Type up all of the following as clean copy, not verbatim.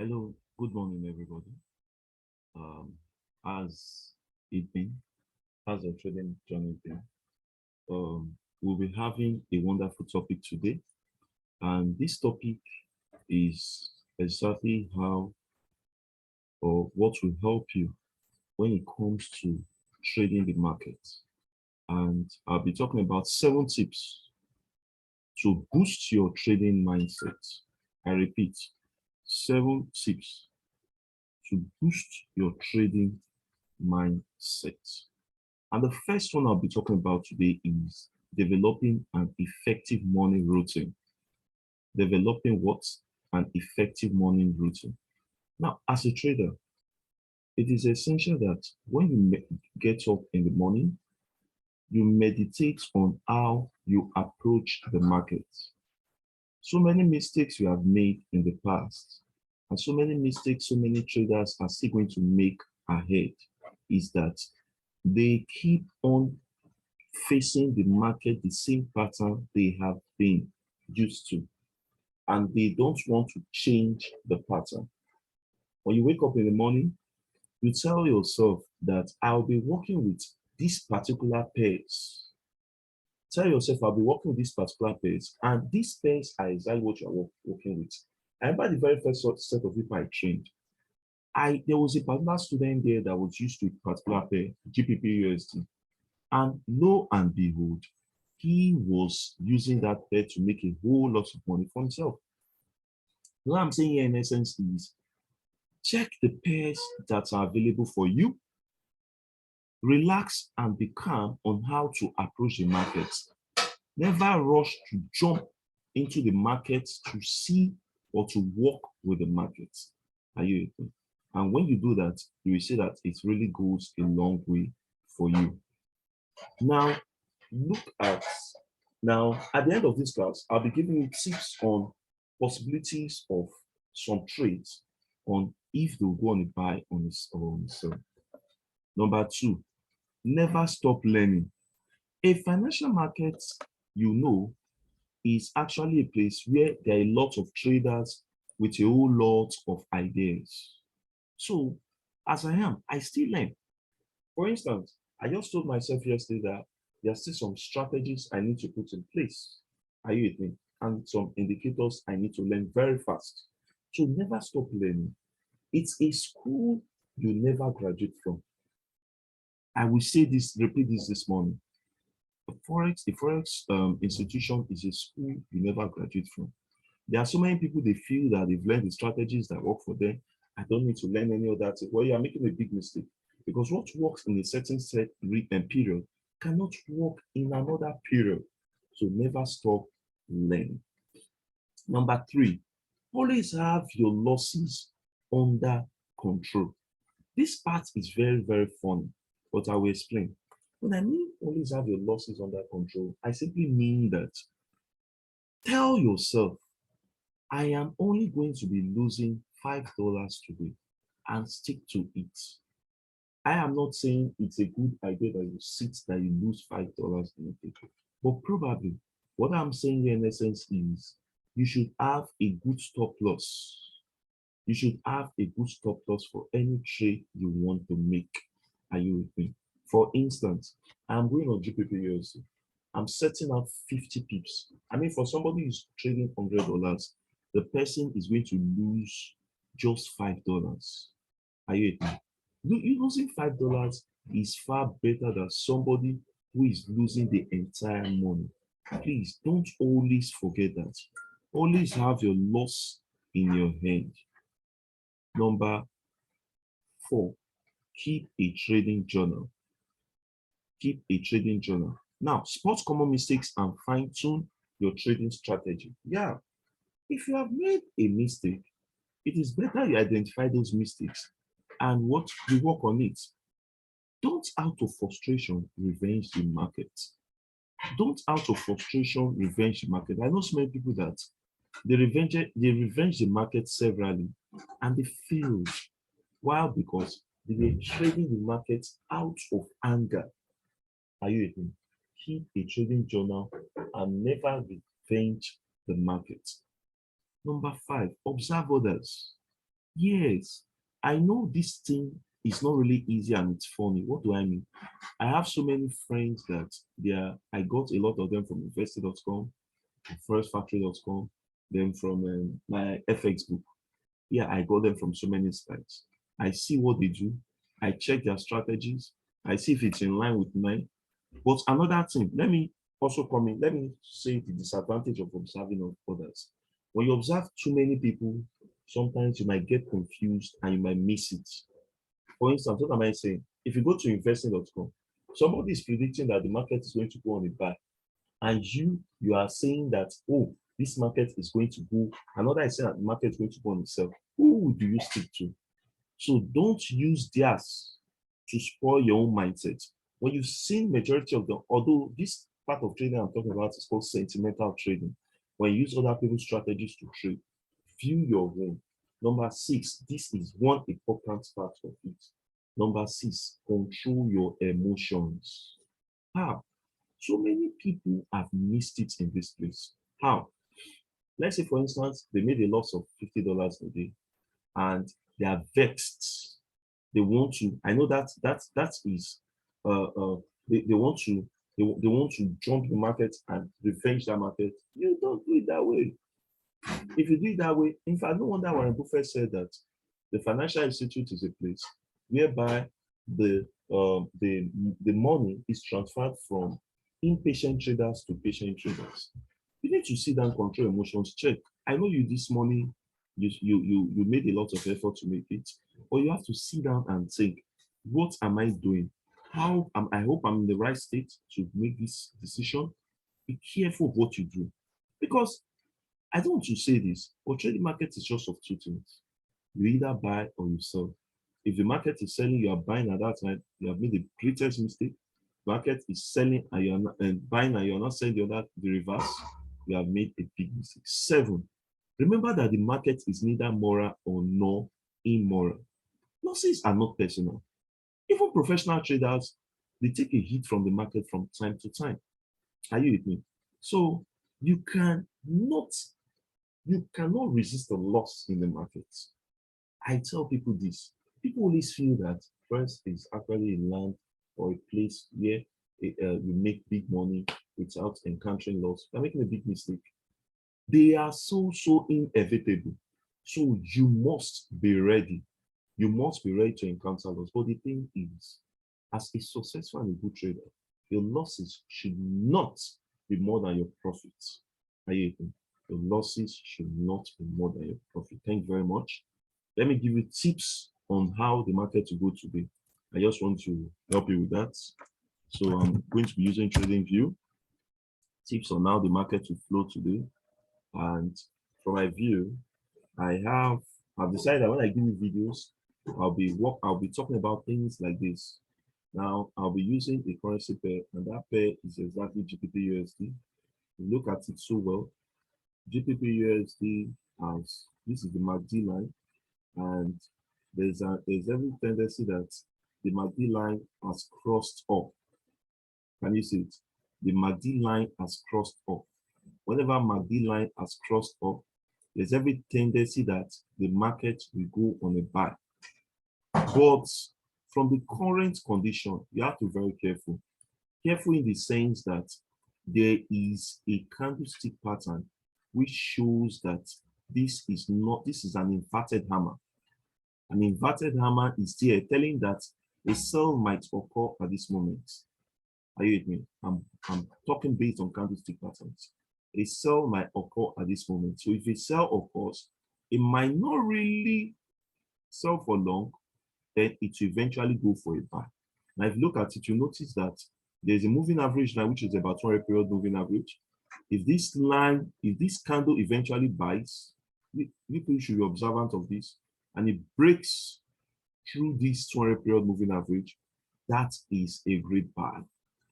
Hello, good morning, everybody. Um, as it been, as a trading journey been, we'll be having a wonderful topic today, and this topic is exactly how or what will help you when it comes to trading the market. And I'll be talking about 7 tips to boost your trading mindset. I repeat, 7 tips to boost your trading mindset. And the first one I'll be talking about today is developing an effective morning routine. Developing what? An effective morning routine. Now, as a trader, it is essential that when you get up in the morning, you meditate on how you approach the market. So many mistakes you have made in the past, and so many mistakes so many traders are still going to make ahead, is that they keep on facing the market the same pattern they have been used to, and they don't want to change the pattern. When you wake up in the morning, you tell yourself that I'll be working with these particular pairs. Tell yourself I'll be working with these particular pairs, and these pairs are exactly what you're working with. I remember the very first set of people I trained. There was a particular student there that was used to a particular pair, GPP USD. And lo and behold, he was using that pair to make a whole lot of money for himself. What I'm saying here in essence is check the pairs that are available for you, relax and be calm on how to approach the market. Never rush to jump into the market to see or to work with the market. Are you with me? And when you do that, you will see that it really goes a long way for you. Now, look at now at the end of this class, I'll be giving you tips on possibilities of some trades on if they'll go on a buy on this or on a sell. Number two, never stop learning. A financial market, you know, is actually a place where there are a lot of traders with a whole lot of ideas. So, as I am, I still learn. For instance, I just told myself yesterday that there are still some strategies I need to put in place. Are you with me? And some indicators I need to learn very fast. So never stop learning. It's a school you never graduate from. I will say this, repeat this morning. The Forex institution is a school you never graduate from. There are so many people they feel that they've learned the strategies that work for them. I don't need to learn any other thing. Well, you are making a big mistake because what works in a certain period cannot work in another period. So never stop learning. Number three, always have your losses under control. This part is very, very funny, but I will explain. When I mean always have your losses under control, I simply mean that tell yourself I am only going to be losing $5 today and stick to it. I am not saying it's a good idea that you sit that you lose $5 in a day, but probably what I'm saying here in essence is you should have a good stop loss. You should have a good stop loss for any trade you want to make. Are you with me? For instance, I'm going on GPP USD. I'm setting out 50 pips. I mean, for somebody who's trading $100, the person is going to lose just $5. Are you with me? Losing $5 is far better than somebody who is losing the entire money. Please don't always forget that. Always have your loss in your hand. Number four, keep a trading journal. Keep a trading journal. Now, spot common mistakes and fine tune your trading strategy. Yeah, if you have made a mistake, it is better you identify those mistakes and what you work on it. Don't out of frustration revenge the market. Don't out of frustration revenge the market. I know so many people that they revenge the market severally and they failed. Why? Because they were trading the market out of anger. Are you with me? Keep a trading journal and never revenge the market. Number five, observe others. Yes, I know this thing is not really easy and it's funny. What do I mean? I have so many friends that I got a lot of them from investor.com, firstfactory.com, then from my FX book. Yeah, I got them from so many sites. I see what they do. I check their strategies. I see if it's in line with mine. But another thing, let me also come in. Let me say the disadvantage of observing of others. When you observe too many people, sometimes you might get confused and you might miss it. For instance, what am I saying? If you go to investing.com, somebody is predicting that the market is going to go on a buy, and you are saying that, oh, this market is going to go, another is saying that the market is going to go on itself. Who do you stick to? So don't use theirs to spoil your own mindset. When you've seen majority of them, although this part of trading I'm talking about is called sentimental trading, when you use other people's strategies to trade, view your own. Number six, this is one important part of it. Number six, control your emotions. How? So many people have missed it in this place. How? Let's say, for instance, they made a loss of $50 a day and they are vexed. They want to, I know that is they want to they want to jump the market and revenge that market. You don't do it that way. If you do it that way, in fact, no wonder Warren Buffett said that the financial institute is a place whereby the the money is transferred from impatient traders to patient traders. You need to sit down, control emotions, check. I know you this morning, you made a lot of effort to make it, but you have to sit down and think, what am I doing? I hope I'm in the right state to make this decision. Be careful of what you do. Because I don't want to say this, but trading market is just of two things. You either buy or you sell. If the market is selling, you are buying at that time, you have made the greatest mistake. Market is selling and you are not, and buying and you are not selling the reverse, you have made a big mistake. Seven, remember that the market is neither moral or nor immoral. Losses are not personal. Even professional traders, they take a hit from the market from time to time. Are you with me? So you cannot resist a loss in the market. I tell people this. People always feel that first is actually a land or a place where you make big money without encountering loss. You're making a big mistake. They are so inevitable. So you must be ready. You must be ready to encounter loss. But the thing is, as a successful and a good trader, your losses should not be more than your profits. Are you with me? Your losses should not be more than your profit. Thank you very much. Let me give you tips on how the market to go today. I just want to help you with that. So I'm going to be using TradingView. Tips on how the market will flow today. And from my view, I've decided that when I give you videos, I'll be talking about things like this. Now I'll be using a currency pair, and that pair is exactly GBP USD. Look at it so well. GBP USD as this is the MACD line, and there's every tendency that the MACD line has crossed up. Can you see it? The MACD line has crossed up. Whenever MACD line has crossed up, there's every tendency that the market will go on a buy. But from the current condition, you have to be very careful. Careful in the sense that there is a candlestick pattern which shows that this is an inverted hammer. An inverted hammer is there telling that a sell might occur at this moment. Are you with me? I'm talking based on candlestick patterns. A sell might occur at this moment. So if a sell occurs, it might not really sell for long, then it will eventually go for a buy. Now, if you look at it, you notice that there's a moving average line, which is about 200 period moving average. If this candle eventually buys, people should be observant of this, and it breaks through this 200 period moving average, that is a great buy.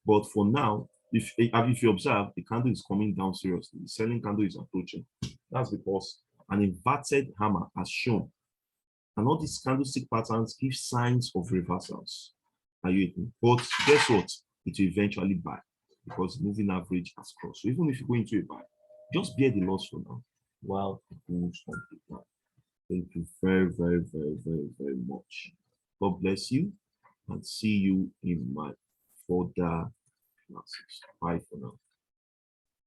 But for now, if you observe, the candle is coming down seriously. The selling candle is approaching. That's because an inverted hammer has shown. And all these candlestick patterns give signs of reversals. Are you with me? But guess what? It will eventually buy because the moving average has crossed. So even if you go into a buy, just bear the loss for now while it moves on to the plan. Thank you very much. God bless you and see you in my further classes. Bye for now.